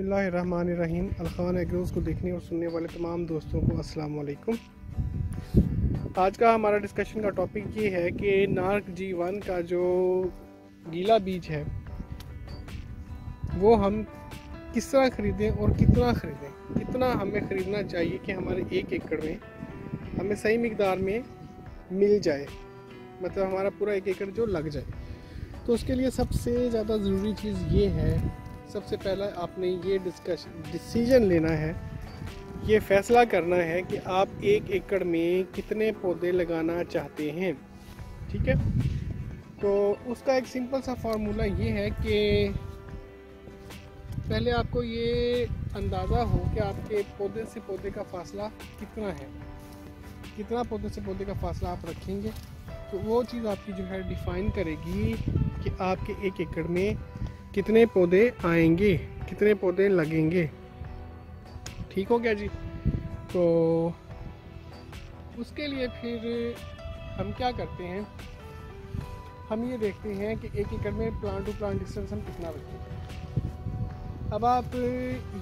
बिस्मिल्लाहिर्रहमानिर्रहीम। अलखान एग्रोज को देखने और सुनने वाले तमाम दोस्तों को अस्सलाम वालेकुम। आज का हमारा डिस्कशन का टॉपिक ये है कि नार्क G1 का जो गीला बीज है वो हम किस तरह ख़रीदें और कितना ख़रीदें, कितना हमें ख़रीदना चाहिए कि हमारे 1 एकड़ में हमें सही मिकदार में मिल जाए, मतलब हमारा पूरा 1 एकड़ जो लग जाए। तो उसके लिए सबसे ज़्यादा ज़रूरी चीज़ ये है, सबसे पहला आपने ये डिसीजन लेना है, ये फ़ैसला करना है कि आप 1 एकड़ में कितने पौधे लगाना चाहते हैं। ठीक है, तो उसका एक सिंपल सा फार्मूला ये है कि पहले आपको ये अंदाज़ा हो कि आपके पौधे से पौधे का फासला कितना है, कितना पौधे से पौधे का फासला आप रखेंगे, तो वो चीज़ आपकी जो है डिफ़ाइन करेगी कि आपके 1 एकड़ में कितने पौधे आएंगे, कितने पौधे लगेंगे। ठीक हो गया जी। तो उसके लिए फिर हम क्या करते हैं, हम ये देखते हैं कि 1 एकड़ में प्लांट टू प्लांट डिस्टेंस हम कितना रखेंगे। अब आप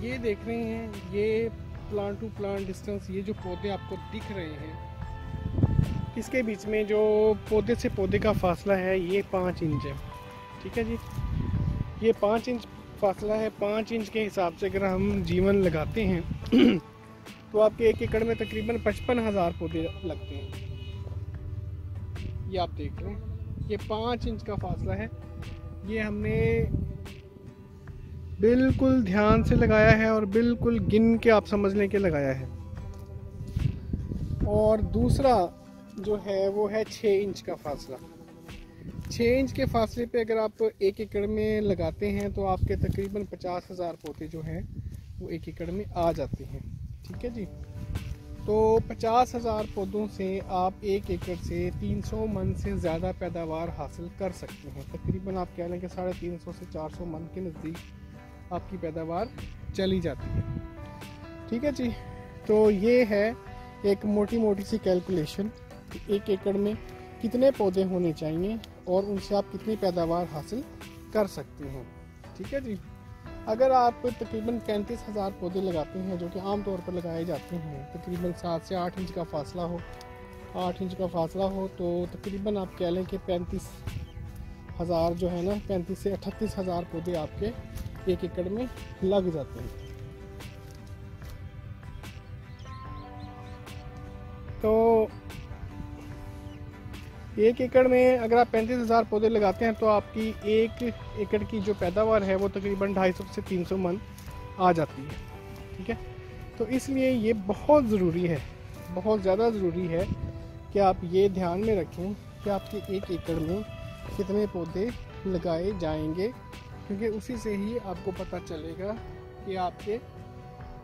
ये देख रहे हैं, ये प्लांट टू प्लांट डिस्टेंस, ये जो पौधे आपको दिख रहे हैं, इसके बीच में जो पौधे से पौधे का फासला है ये 5 इंच है। ठीक है जी, ये 5 इंच फासला है। 5 इंच के हिसाब से अगर हम जीवन लगाते हैं तो आपके 1 एकड़ में तकरीबन 55,000 पौधे लगते हैं। ये आप देख लें, ये 5 इंच का फासला है, ये हमने बिल्कुल ध्यान से लगाया है और बिल्कुल गिन के आप समझ लें कि लगाया है। और दूसरा जो है वो है 6 इंच का फासला। 6 इंच के फासले पे अगर आप 1 एकड़ में लगाते हैं तो आपके तकरीबन 50,000 पौधे जो हैं वो 1 एकड़ में आ जाते हैं। ठीक है जी, तो 50,000 पौधों से आप 1 एकड़ से 300 मन से ज़्यादा पैदावार हासिल कर सकते हैं। तकरीबन आप कह लें कि 350 से 400 मन के नज़दीक आपकी पैदावार चली जाती है। ठीक है जी, तो ये है एक मोटी मोटी सी कैलकुलेशन कि 1 एकड़ में कितने पौधे होने चाहिए और उनसे आप कितनी पैदावार हासिल कर सकते हैं। ठीक है जी, अगर आप तकरीबन 35,000 पौधे लगाते हैं, जो कि आम तौर पर लगाए जाते हैं, तकरीबन 7 से 8 इंच का फासला हो, 8 इंच का फासला हो, तो तकरीबन आप कह लें कि 35,000 जो है ना, 35 से 38,000 पौधे आपके 1 एकड़ में लग जाते हैं। तो 1 एकड़ में अगर आप 35,000 पौधे लगाते हैं तो आपकी 1 एकड़ की जो पैदावार है वो तकरीबन 250 से 300 मन आ जाती है। ठीक है, तो इसलिए ये बहुत ज़रूरी है, बहुत ज़्यादा ज़रूरी है कि आप ये ध्यान में रखें कि आपके 1 एकड़ में कितने पौधे लगाए जाएंगे, क्योंकि उसी से ही आपको पता चलेगा कि आपके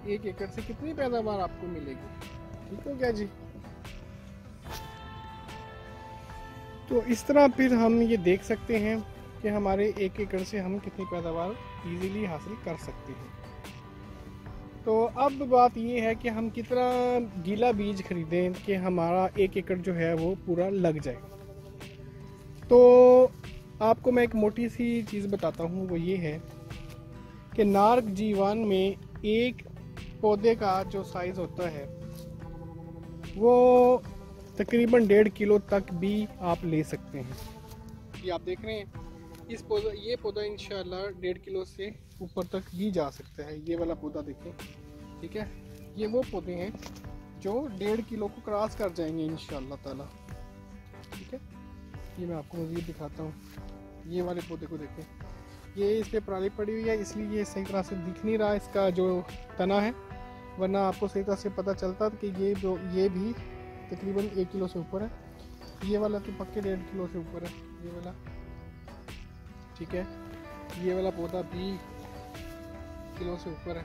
1 एकड़ से कितनी पैदावार आपको मिलेगी। ठीक हो गया जी। तो इस तरह फिर हम ये देख सकते हैं कि हमारे 1 एकड़ से हम कितनी पैदावार इजीली हासिल कर सकते हैं। तो अब बात ये है कि हम कितना गीला बीज खरीदें कि हमारा 1 एकड़ जो है वो पूरा लग जाए। तो आपको मैं एक मोटी सी चीज़ बताता हूँ, वो ये है कि नार्क G1 में एक पौधे का जो साइज़ होता है वो तकरीबन 1.5 किलो तक भी आप ले सकते हैं। ये आप देख रहे हैं, ये पौधा इंशाल्लाह 1.5 किलो से ऊपर तक भी जा सकता है। ये वाला पौधा देखें, ठीक है, ये वो पौधे हैं जो 1.5 किलो को क्रॉस कर जाएंगे इंशाल्लाह ताला। ठीक है, ये मैं आपको मज़ीद दिखाता हूँ। ये वाले पौधे को देखें, ये इस पर पराली पड़ी हुई है, इसलिए ये सही तरह से दिख नहीं रहा इसका जो तना है, वरना आपको सही तरह से पता चलता कि ये भी तकरीबन 1 किलो से ऊपर है। ये वाला तो पक्के 1.5 किलो से ऊपर है, ये वाला। ठीक है, ये वाला पौधा भी किलो से ऊपर है,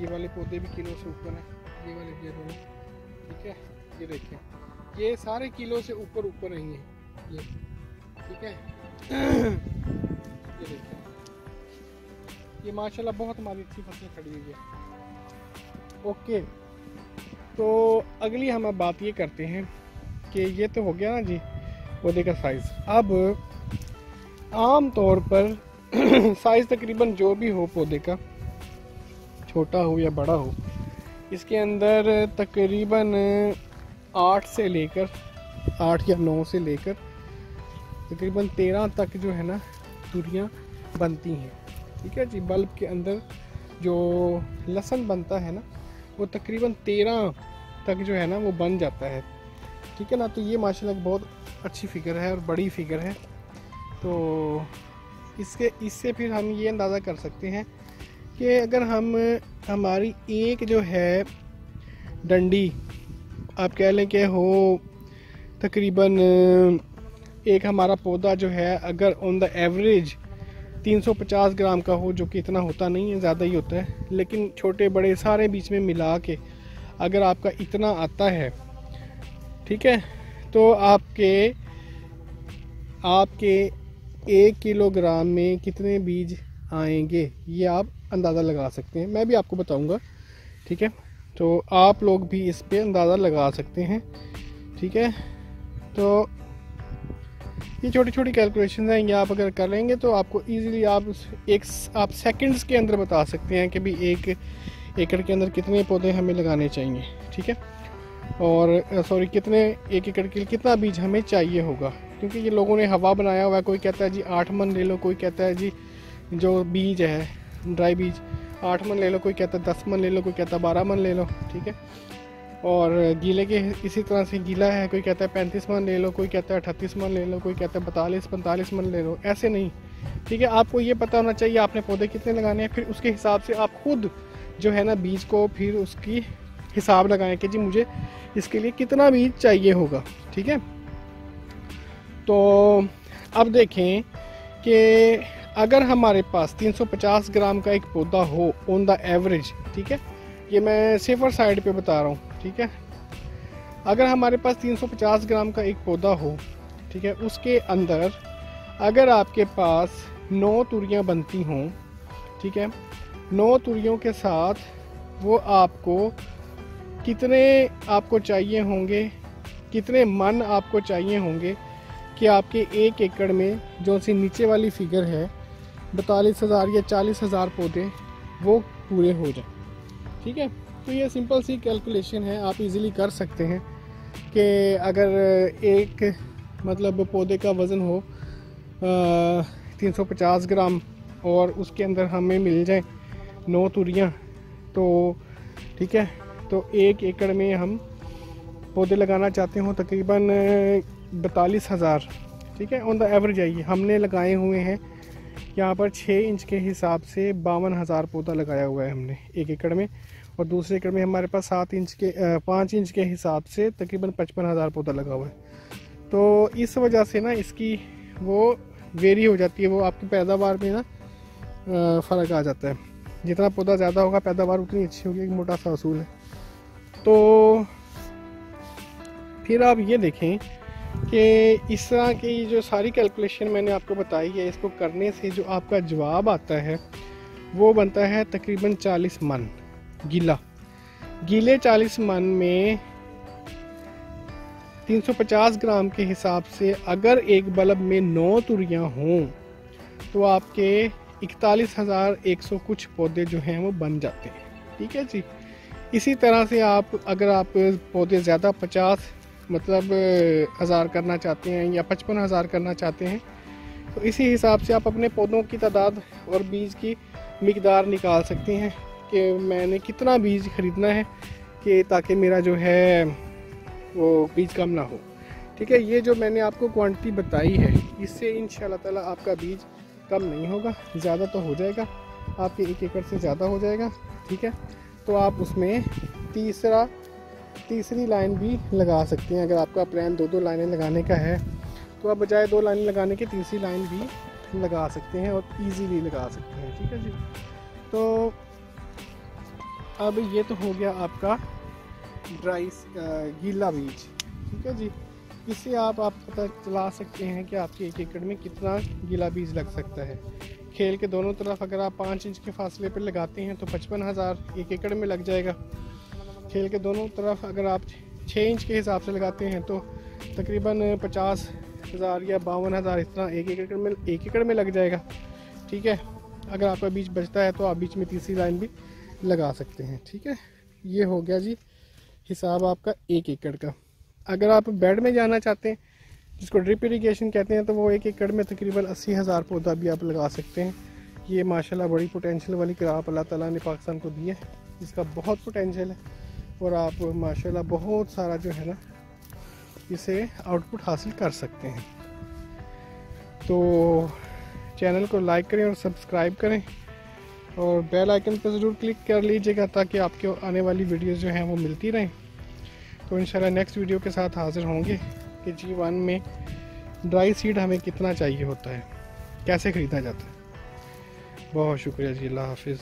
ये वाले पौधे भी किलो से ऊपर हैं, ये वाले ये दोनों। ठीक है, ये देखें, ये सारे किलो से ऊपर ही हैं ये। ठीक है, ये देखें, ये माशाल्लाह बहुत हमारी अच्छी फसलें खड़ी हुई है। ओके, तो अगली हम अब बात ये करते हैं कि ये तो हो गया ना जी पौधे का साइज़। अब आम तौर पर साइज़ तकरीबन जो भी हो पौधे का, छोटा हो या बड़ा हो, इसके अंदर तकरीबन 8 या 9 से लेकर तकरीबन 13 तक जो है ना तुरियाँ बनती हैं। ठीक है जी। बल्ब के अंदर जो लहसुन बनता है ना वो तकरीबन 13 तक जो है ना वो बन जाता है। ठीक है ना। तो ये माशाल्लाह बहुत अच्छी फ़िगर है और बड़ी फ़िगर है। तो इससे फिर हम ये अंदाज़ा कर सकते हैं कि अगर हम हमारी एक जो है डंडी आप कह लें कि हो तकरीबन एक हमारा पौधा जो है अगर ऑन द एवरेज 350 ग्राम का हो, जो कि इतना होता नहीं है, ज़्यादा ही होता है, लेकिन छोटे बड़े सारे बीच में मिला के अगर आपका इतना आता है, ठीक है, तो आपके 1 किलोग्राम में कितने बीज आएंगे ये आप अंदाज़ा लगा सकते हैं। मैं भी आपको बताऊंगा। ठीक है। तो आप लोग भी इस पे अंदाज़ा लगा सकते हैं। ठीक है। तो ये छोटी छोटी कैलकुलेशन हैं, ये आप अगर कर लेंगे तो आपको इजीली आप सेकंड्स के अंदर बता सकते हैं कि भी 1 एकड़ के अंदर कितने पौधे हमें लगाने चाहिए। ठीक है। और सॉरी कितने 1 एकड़ के लिए कितना बीज हमें चाहिए होगा, क्योंकि ये लोगों ने हवा बनाया हुआ है। कोई कहता है जी 8 मन ले लो, कोई कहता है जी जो बीज है ड्राई बीज 8 मन ले लो, कोई कहता है 10 मन ले लो, कोई कहता है 12 मन ले लो। ठीक है। और गीले के इसी तरह से गीला है, कोई कहता है 35 मन ले लो, कोई कहता है 38 मन ले लो, कोई कहता है 42-45 मन ले लो। ऐसे नहीं। ठीक है। आपको ये पता होना चाहिए आपने पौधे कितने लगाने हैं, फिर उसके हिसाब से आप खुद जो है ना बीज को फिर उसकी हिसाब लगाएं कि जी मुझे इसके लिए कितना बीज चाहिए होगा। ठीक है। तो अब देखें कि अगर हमारे पास 350 ग्राम का एक पौधा हो ऑन द एवरेज, ठीक है, ये मैं सेफर साइड पे बता रहा हूँ। ठीक है। अगर हमारे पास 350 ग्राम का एक पौधा हो, ठीक है, उसके अंदर अगर आपके पास 9 तुरियाँ बनती हों, ठीक है, 9 तुरियों के साथ वो आपको कितने आपको चाहिए होंगे, कितने मन आपको चाहिए होंगे कि आपके 1 एकड़ में जो सी नीचे वाली फिगर है 42,000 या 40,000 पौधे वो पूरे हो जाए। ठीक है। तो ये सिंपल सी कैलकुलेशन है, आप इजीली कर सकते हैं कि अगर एक मतलब पौधे का वज़न हो 350 ग्राम और उसके अंदर हमें मिल जाए 9 तुरियाँ, तो ठीक है, तो 1 एकड़ में हम पौधे लगाना चाहते हो तकरीबन 42,000। ठीक है। ऑन द एवरेज आइए हमने लगाए हुए हैं यहाँ पर 6 इंच के हिसाब से 52,000 पौधा लगाया हुआ है हमने 1 एकड़ में, और दूसरे एकड़ में हमारे पास 5 इंच के हिसाब से तकरीबन 55,000 पौधा लगा हुआ है। तो इस वजह से ना इसकी वो वेरी हो जाती है, वो आपकी पैदावार में ना फ़र्क आ जाता है। जितना पौधा ज़्यादा होगा पैदावार उतनी अच्छी होगी, एक मोटा सा असूल है। तो फिर आप ये देखें कि इस तरह की जो सारी कैलकुलेशन मैंने आपको बताई है, इसको करने से जो आपका जवाब आता है वो बनता है तकरीबन 40 मन गीले 40 मन में 350 ग्राम के हिसाब से अगर एक बल्ब में 9 तुरियां हों तो आपके 41,100 कुछ पौधे जो हैं वो बन जाते हैं। ठीक है जी। इसी तरह से अगर आप पौधे ज़्यादा 50 मतलब 1000 करना चाहते हैं या 55,000 करना चाहते हैं, तो इसी हिसाब से आप अपने पौधों की तादाद और बीज की मिकदार निकाल सकते हैं कि मैंने कितना बीज ख़रीदना है कि ताकि मेरा जो है वो बीज कम ना हो। ठीक है। ये जो मैंने आपको क्वांटिटी बताई है इससे इंशाल्लाह ताला आपका बीज कम नहीं होगा, ज़्यादा तो हो जाएगा, आपके 1 एकड़ से ज़्यादा हो जाएगा। ठीक है। तो आप उसमें तीसरी लाइन भी लगा सकते हैं। अगर आपका प्लान 2-2 लाइनें लगाने का है तो आप बजाय 2 लाइनें लगाने के तीसरी लाइन भी लगा सकते हैं और इजीली लगा सकते हैं। ठीक है जी। तो अब ये तो हो गया आपका गीला बीज। ठीक है जी। इससे आप पता चला सकते हैं कि आपके 1 एकड़ में कितना गीला बीज लग सकता है। खेल के दोनों तरफ अगर आप 5 इंच के फासले पर लगाते हैं तो 55,000 1 एकड़ में लग जाएगा। खेल के दोनों तरफ अगर आप 6 इंच के हिसाब से लगाते हैं तो तकरीबन 50,000 या 52,000 इतना 1 एकड़ में लग जाएगा। ठीक है। अगर आपका बीज बचता है तो आप बीच में तीसरी लाइन भी लगा सकते हैं। ठीक है, ये हो गया जी हिसाब आपका 1 एकड़ का। अगर आप बेड में जाना चाहते हैं जिसको ड्रिप इरिगेशन कहते हैं, तो वो 1 एकड़ में तकरीबन 80,000 पौधा भी आप लगा सकते हैं। ये माशाल्लाह बड़ी पोटेंशियल वाली क्रॉप अल्लाह ताला ने पाकिस्तान को दी है, जिसका बहुत पोटेंशियल है और आप माशाल्लाह बहुत सारा जो है ना इसे आउटपुट हासिल कर सकते हैं। तो चैनल को लाइक करें और सब्सक्राइब करें और बेल आइकन पर ज़रूर क्लिक कर लीजिएगा ताकि आपके आने वाली वीडियोस जो हैं वो मिलती रहें। तो इंशाल्लाह नेक्स्ट वीडियो के साथ हाज़िर होंगे कि G1 में ड्राई सीड हमें कितना चाहिए होता है, कैसे ख़रीदा जाता है। बहुत शुक्रिया जी, अल्लाह हाफिज़।